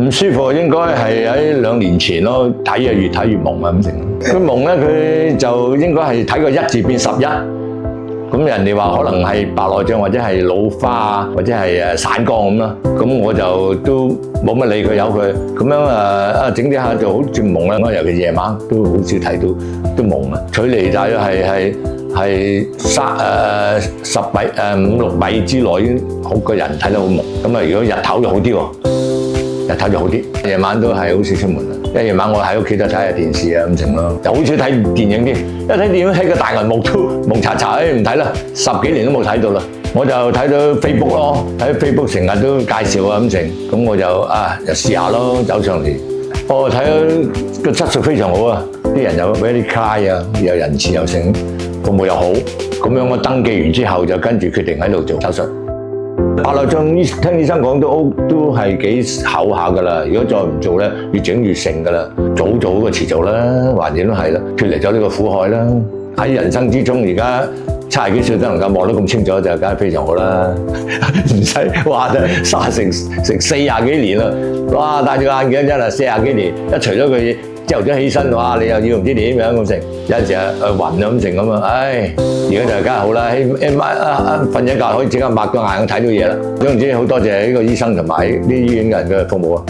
唔舒服應該係喺2年前咯，睇越睇越矇啊咁成。佢矇咧，佢就應該係睇個1字變11。咁人哋話可能係白內障或者係老花啊，或者係散光咁啦。咁我就都冇乜理佢，由佢咁樣整啲下就好似矇啦。尤其夜晚都好少睇到都矇啊。距離大約係5、6米之內已經好個人睇得好矇。咁啊，如果日頭就好啲喎，日頭就好啲。夜晚都係好少出門啦。因為夜晚我喺屋企都睇下電視啊咁成咯，就好少睇電影添。一睇電影喺個大銀幕都蒙查查，唔睇啦，10幾年都冇睇到啦。我就睇到 Facebook 咯，喺 Facebook 成日都介紹啊咁成，咁我就試下咯，走上嚟。我睇到個質素非常好啊，啲人又 very kind 啊，又仁慈又成，服務又好。咁樣我登記完之後就跟住決定喺度做手術。白內障聽醫生講都係幾厚下噶啦，如果再唔做咧，越整越盛噶啦，早做過遲做啦，橫掂都係啦，脫離咗呢個苦海啦。喺人生之中，而家70幾歲都能夠望得咁清楚，就梗係非常好啦，唔使話成40幾年啦，哇！戴住眼鏡真係40幾年，一除咗佢朝頭早起身，哇！你又要唔知點樣咁成，有陣時暈啊咁成咁啊，唉！而家就梗係好啦，瞓一覺可以即刻擘個眼睇到嘢啦。總之好多謝呢個醫生同埋啲醫院嘅人嘅服務啊！